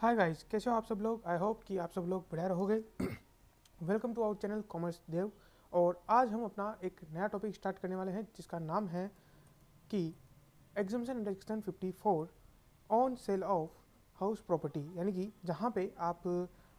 Hi guys, कैसे हो आप सब लोग। आई होप कि आप सब लोग बढ़िया रहोगे। Welcome to our channel commerce Dev. और आज हम अपना एक नया टॉपिक स्टार्ट करने वाले हैं जिसका नाम है कि exemption under section 54 on sale of house property, यानी कि जहाँ पे आप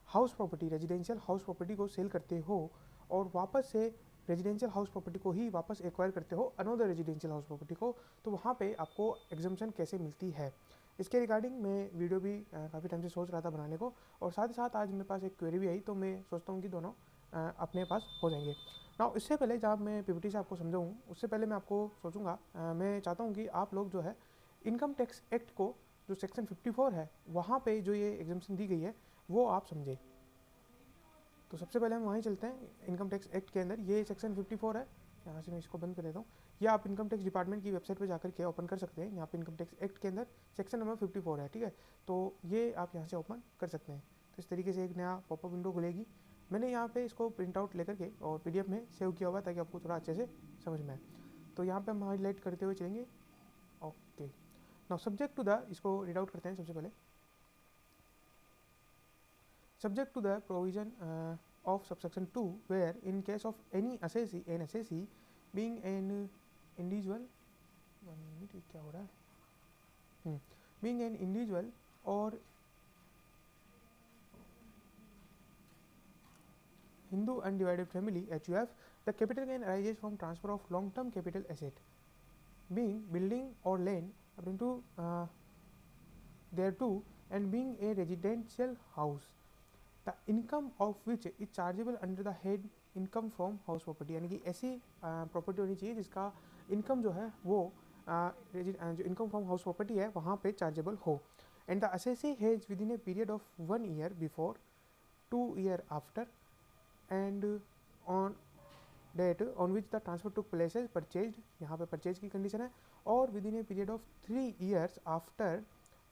house property, residential house property को सेल करते हो और वापस से रेजिडेंशियल हाउस प्रॉपर्टी को ही वापस एक्वायर करते हो अनदर रेजिडेंशियल हाउस प्रॉपर्टी को, तो वहाँ पे आपको एग्जाम्शन कैसे मिलती है, इसके रिगार्डिंग मैं वीडियो भी काफ़ी टाइम से सोच रहा था बनाने को। और साथ ही साथ आज मेरे पास एक क्वेरी भी आई, तो मैं सोचता हूँ कि दोनों अपने पास हो जाएंगे ना। इससे पहले जब मैं पीपीटी से आपको समझाऊँ, उससे पहले मैं आपको सोचूंगा, मैं चाहता हूँ कि आप लोग जो है इनकम टैक्स एक्ट को, जो सेक्शन 54 है, वहाँ पे जो ये एग्जाम्शन दी गई है वो आप समझे। तो सबसे पहले हम वहीं चलते हैं। इनकम टैक्स एक्ट के अंदर ये सेक्शन 54 है। यहाँ से मैं इसको बंद कर देता हूँ। ये आप इनकम टैक्स डिपार्टमेंट की वेबसाइट पर जाकर के ओपन कर सकते हैं। यहाँ पे इनकम टैक्स एक्ट के अंदर सेक्शन नंबर 54 है, ठीक है। तो ये आप यहाँ से ओपन कर सकते हैं। तो इस तरीके से एक नया पॉपअप विंडो खुलेगी। मैंने यहाँ पे इसको प्रिंट आउट लेकर के और पीडीएफ में सेव किया हुआ ताकि आपको थोड़ा अच्छे से समझ में आए। तो यहाँ पे हम हाईलाइट करते हुए चलेंगे। Okay, now subject to the, इसको रीड आउट करते हैं सबसे पहले। Subject to the provision of subsection 2, where in case of any assessee, an assessee being an individual, 1 minute, ये क्या हो रहा है, being an individual or Hindu undivided family HUF, the capital gain arises from transfer of long-term capital asset, being building or land according to thereto, and being a residential house, the income of which is chargeable under the head income from house property. यानी कि ऐसी property होनी चाहिए जिसका income जो है वो जो इनकम फ्रॉम हाउस प्रॉपर्टी है वहाँ पे चार्जेबल हो। And the assessee has within a period of 1 year before, 2 year after, and on date on which the transfer took place as purchase, यहाँ पे परचेज की कंडीशन है, और within a period of 3 years after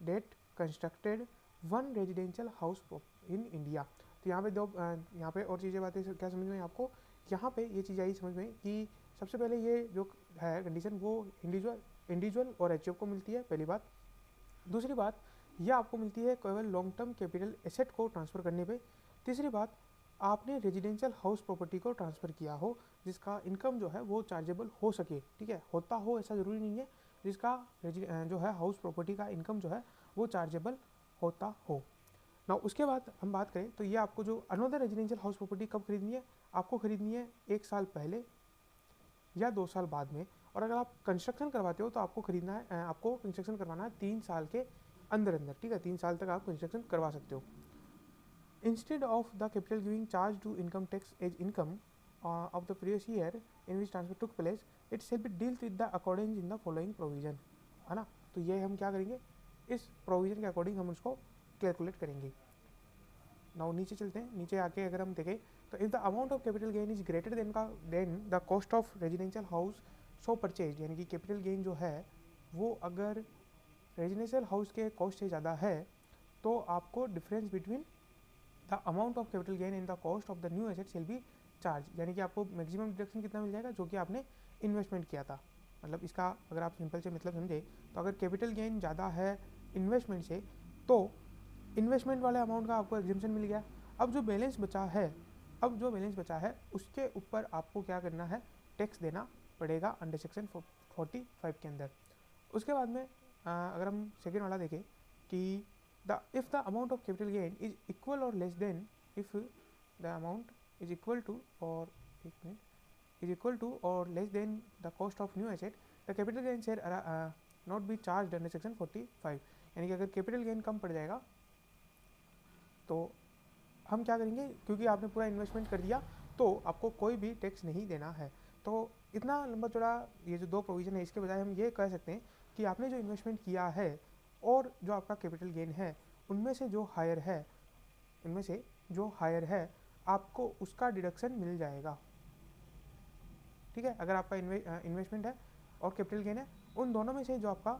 date constructed 1 residential house in India. तो यहाँ पे दो यहाँ पे और चीज़ें बातें क्या समझ में आपको, यहाँ पे ये चीज़ आई समझ में कि सबसे पहले ये जो है कंडीशन वो इंडिविजुअल और एचयूएफ को मिलती है, पहली बात। दूसरी बात, यह आपको मिलती है केवल लॉन्ग टर्म कैपिटल एसेट को ट्रांसफ़र करने पे। तीसरी बात, आपने रेजिडेंशियल हाउस प्रॉपर्टी को ट्रांसफ़र किया हो जिसका इनकम जो है वो चार्जेबल हो सके, ठीक है, होता हो ऐसा ज़रूरी नहीं है, जिसका जो है हाउस प्रॉपर्टी का इनकम जो है वो चार्जेबल होता हो ना। उसके बाद हम बात करें तो ये आपको जो अनदर रेजिडेंशियल हाउस प्रॉपर्टी कब खरीदनी है, आपको खरीदनी है 1 साल पहले या 2 साल बाद में। और अगर आप कंस्ट्रक्शन करवाते हो तो आपको खरीदना है, आपको कंस्ट्रक्शन करवाना है 3 साल के अंदर अंदर, ठीक है, 3 साल तक आप कंस्ट्रक्शन करवा सकते हो। Instead of the capital giving charge to income tax as income of the previous year in which transfer took place, it shall be deals with the according in the following provision, है ना। तो ये हम क्या करेंगे, इस provision के according हम उसको कैलकुलेट करेंगे। नाउ नीचे चलते हैं। नीचे आके अगर हम देखें तो if the amount of capital gain is greater than the cost of residential house so purchase, यानी कि कैपिटल गेन जो है वो अगर रेजिडेंशियल हाउस के कॉस्ट से ज़्यादा है तो आपको difference between the amount of capital gain in the cost of the new asset shell be charge, यानी कि आपको मैक्सिमम डिडक्शन कितना मिल जाएगा जो कि आपने इन्वेस्टमेंट किया था। मतलब इसका अगर आप सिंपल से मतलब समझे तो अगर कैपिटल गेन ज़्यादा है इन्वेस्टमेंट से तो इन्वेस्टमेंट वाले अमाउंट का आपको एग्जेम्पशन मिल गया। अब जो बैलेंस बचा है उसके ऊपर आपको क्या करना है, टैक्स देना पड़ेगा अंडर सेक्शन 45 के अंदर। उसके बाद में अगर हम सेकेंड वाला देखें कि if the amount of capital gain is equal और less than, if the amount is equal to और less than the cost of new asset, the capital gain share not be charge under section 45। यानी कि अगर capital gain कम पड़ जाएगा तो हम क्या करेंगे, क्योंकि आपने पूरा इन्वेस्टमेंट कर दिया तो आपको कोई भी टैक्स नहीं देना है। तो इतना लंबा चौड़ा ये जो 2 प्रोविज़न है, इसके बजाय हम ये कह सकते हैं कि आपने जो इन्वेस्टमेंट किया है और जो आपका कैपिटल गेन है उनमें से जो हायर है आपको उसका डिडक्शन मिल जाएगा, ठीक है। अगर आपका इन्वेस्टमेंट है और कैपिटल गेन है, उन दोनों में से जो आपका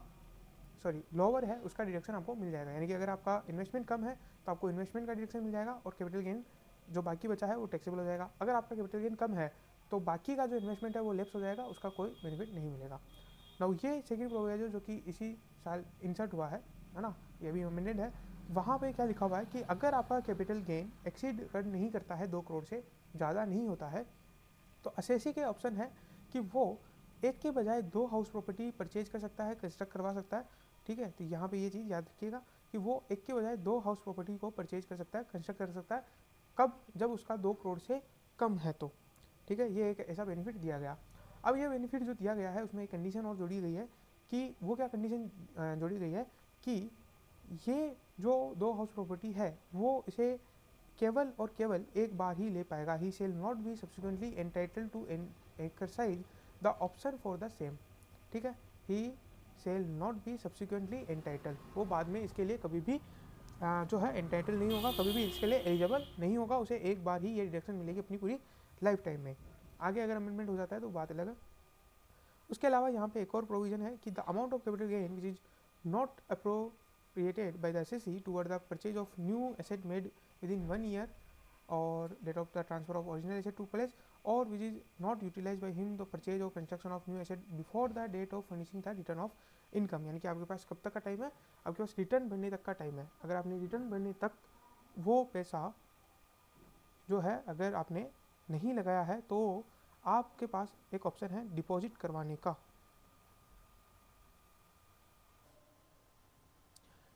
लोअर है उसका डिडक्शन आपको मिल जाएगा। यानी कि अगर आपका इन्वेस्टमेंट कम है तो आपको इन्वेस्टमेंट का डिडक्शन मिल जाएगा और कैपिटल गेन जो बाकी बचा है वो टैक्सेबल हो जाएगा। अगर आपका कैपिटल गेन कम है तो बाकी का जो इन्वेस्टमेंट है वो लेप्स हो जाएगा, उसका कोई बेनिफिट नहीं मिलेगा। नाउ ये सेकंड प्रोविजन जो कि इसी साल इंसर्ट हुआ है ना, ये भी अमेंडेड है। वहाँ पे क्या लिखा हुआ है कि अगर आपका कैपिटल गेन एक्सीड नहीं करता है 2 करोड़ से ज़्यादा नहीं होता है, तो असेसी के ऑप्शन है कि वो एक के बजाय 2 हाउस प्रॉपर्टी परचेज कर सकता है, कंस्ट्रक्ट करवा सकता है। ठीक है, तो यहाँ पे ये चीज़ याद रखिएगा कि वो एक के बजाय 2 हाउस प्रॉपर्टी को परचेज कर सकता है, कंस्ट्रक्ट कर सकता है, कब? जब उसका 2 करोड़ से कम है तो। ठीक है, ये एक ऐसा बेनिफिट दिया गया। अब ये बेनिफिट जो दिया गया है उसमें एक कंडीशन और जोड़ी गई है कि वो क्या कंडीशन जोड़ी गई है कि ये जो 2 हाउस प्रॉपर्टी है वो इसे केवल और केवल एक बार ही ले पाएगा। He shall not be subsequently entitled to exercise the option for the same. ठीक है, he shall not be subsequently entitle, वो बाद में इसके लिए कभी भी जो है एंटाइटल नहीं होगा, कभी भी इसके लिए एलिजिबल नहीं होगा, उसे एक बार ही ये डिडक्शन मिलेगी अपनी पूरी लाइफ टाइम में। आगे अगर अमेंडमेंट हो जाता है तो बात अलग है। उसके अलावा यहाँ पे एक और प्रोविजन है कि the amount of capital gain which is not appropriated by the SSE toward the purchase of new asset made within 1 year or date of the transfer of original asset to place, or which is not utilized by him the purchase or construction of new asset before the date of furnishing the return of income। यानी कि आपके पास कब तक का time है? आपके पास return भरने तक का टाइम है। अगर आपने रिटर्न भरने तक वो पैसा जो है अगर आपने नहीं लगाया है तो आपके पास एक ऑप्शन है डिपॉजिट करवाने का।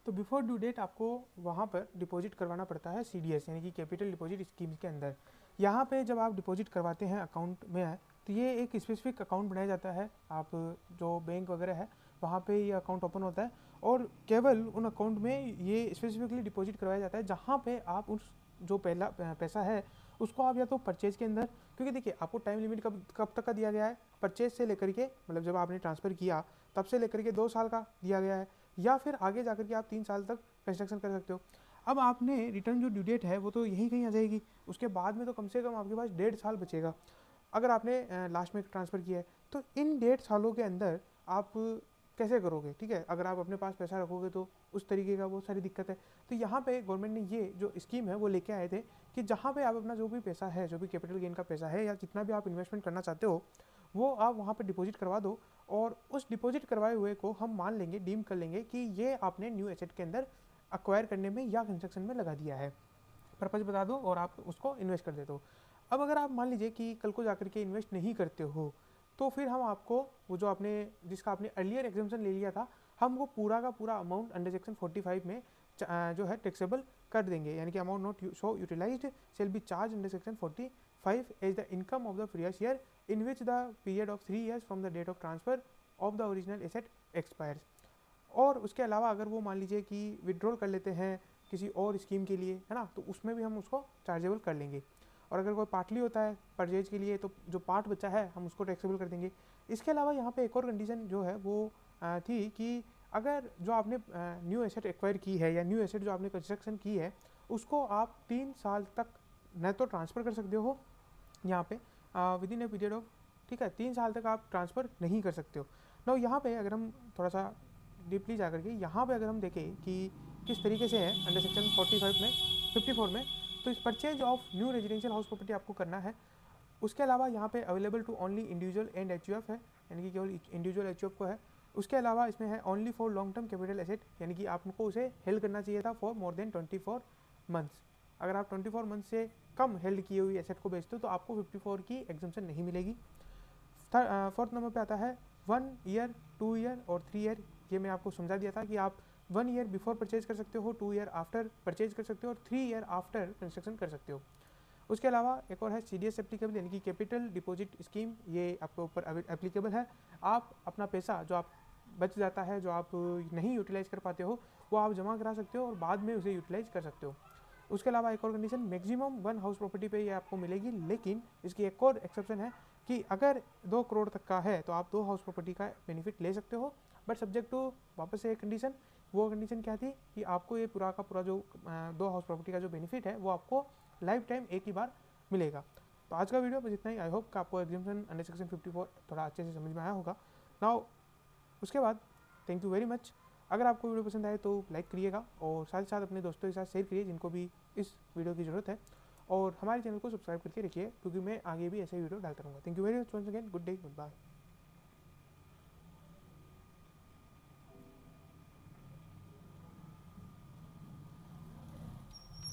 तो बिफोर ड्यू डेट आपको वहाँ पर डिपॉजिट करवाना पड़ता है CDS यानी कि कैपिटल डिपॉजिट स्कीम के अंदर। यहाँ पे जब आप डिपॉजिट करवाते हैं अकाउंट में तो ये एक स्पेसिफिक अकाउंट बनाया जाता है, आप जो बैंक वगैरह है वहाँ पे ये अकाउंट ओपन होता है और केवल उन अकाउंट में ये स्पेसिफिकली डिपॉजिट करवाया जाता है जहाँ पे आप उस जो पहला पैसा है उसको आप या तो परचेज के अंदर, क्योंकि देखिए आपको टाइम लिमिट कब तक का दिया गया है, परचेज से लेकर के मतलब जब आपने ट्रांसफ़र किया तब से लेकर के 2 साल का दिया गया है, या फिर आगे जाकर के आप 3 साल तक कंस्ट्रक्शन कर सकते हो। अब आपने रिटर्न जो ड्यू डेट है वो तो यहीं कहीं आ जाएगी, उसके बाद में तो कम से कम आपके पास 1.5 साल बचेगा अगर आपने लास्ट में ट्रांसफ़र किया है। तो इन 1.5 सालों के अंदर आप कैसे करोगे? ठीक है, अगर आप अपने पास पैसा रखोगे तो उस तरीके का बहुत सारी दिक्कत है। तो यहाँ पे गवर्नमेंट ने ये जो स्कीम है वो लेके आए थे कि जहाँ पे आप अपना जो भी पैसा है, जो भी कैपिटल गेन का पैसा है या जितना भी आप इन्वेस्टमेंट करना चाहते हो वो आप वहाँ पे डिपॉजिट करवा दो और उस डिपॉजिट करवाए हुए को हम मान लेंगे, डीम कर लेंगे कि ये आपने न्यू एसेट के अंदर अक्वायर करने में या कंस्ट्रक्शन में लगा दिया है, पर्पज़ बता दो और आप उसको इन्वेस्ट कर देते हो। अब अगर आप मान लीजिए कि कल को जाकर के इन्वेस्ट नहीं करते हो तो फिर हम आपको वो जो आपने जिसका आपने अर्लियर एग्जाम्पशन ले लिया था हम वो पूरा का पूरा अमाउंट अंडर सेक्शन 45 में जो है टैक्सेबल कर देंगे, यानी कि amount not so utilized shall be charge under section 45 as the income of the previous year in which the period of 3 years from the date of transfer of the original asset expires. और उसके अलावा अगर वो मान लीजिए कि withdrawal कर लेते हैं किसी और स्कीम के लिए, है ना, तो उसमें भी हम उसको चार्जेबल कर लेंगे। और अगर कोई पार्टली होता है परचेज के लिए तो जो पार्ट बचा है हम उसको टैक्सेबल कर देंगे। इसके अलावा यहाँ पे एक और कंडीशन जो है वो थी कि अगर जो आपने न्यू एसेट एक्वायर की है या न्यू एसेट जो आपने कंस्ट्रक्शन की है उसको आप 3 साल तक न तो ट्रांसफ़र कर सकते हो यहाँ पे with in a period of, ठीक है, 3 साल तक आप ट्रांसफ़र नहीं कर सकते हो। ना यहाँ पे अगर हम थोड़ा सा डीपली जा करके यहाँ पे अगर हम देखें कि किस तरीके से है अंडर सेक्शन 45 में 54 में, तो इस purchase of new residential house property आपको करना है। उसके अलावा यहाँ पे available to only individual and HUF है, यानी कि केवल इंडिविजुअल HUF को है। उसके अलावा इसमें है only for long term capital asset, यानी कि आपको उसे हेल्ड करना चाहिए था फॉर मोर देन 24 मंथ्स। अगर आप 24 मंथ से कम हेल्ड किए हुई एसेट को बेचते हो तो आपको 54 की एग्जम्पशन नहीं मिलेगी। फोर्थ नंबर पे आता है 1 ईयर, 2 ईयर और 3 ईयर। ये मैं आपको समझा दिया था कि आप 1 ईयर बिफोर परचेज कर सकते हो, 2 ईयर आफ्टर परचेज कर सकते हो और 3 ईयर आफ्टर कंस्ट्रक्शन कर सकते हो। उसके अलावा एक और है CDS एप्लीकेबल, यानी कि कैपिटल डिपॉजिट स्कीम, ये आपके ऊपर एप्लीकेबल है। आप अपना पैसा जो आप बच जाता है, जो आप नहीं यूटिलाइज कर पाते हो, वो आप जमा करा सकते हो और बाद में उसे यूटिलाइज कर सकते हो। उसके अलावा एक और कंडीशन, मैक्सिमम 1 हाउस प्रॉपर्टी पे ये आपको मिलेगी, लेकिन इसकी एक और एक्सेप्शन है कि अगर 2 करोड़ तक का है तो आप 2 हाउस प्रॉपर्टी का बेनिफिट ले सकते हो, बट सब्जेक्ट टू वापस से एक कंडीशन। वो कंडीशन क्या थी कि आपको ये पूरा का पूरा जो 2 हाउस प्रॉपर्टी का जो बेनिफिट है वो आपको लाइफ टाइम एक ही बार मिलेगा। तो आज का वीडियो बस इतना ही। आई होप कि आपको एग्जाम्पशन अंडर सेक्शन 54 थोड़ा अच्छे से समझ में आया होगा। नाउ उसके बाद थैंक यू वेरी मच। अगर आपको वीडियो पसंद आए तो लाइक करिएगा और साथ ही साथ अपने दोस्तों के साथ शेयर करिए जिनको भी इस वीडियो की ज़रूरत है, और हमारे चैनल को सब्सक्राइब करके रखिए क्योंकि मैं आगे भी ऐसे वीडियो डालता रहूँगा। Thank you very much once again, good day, good bye.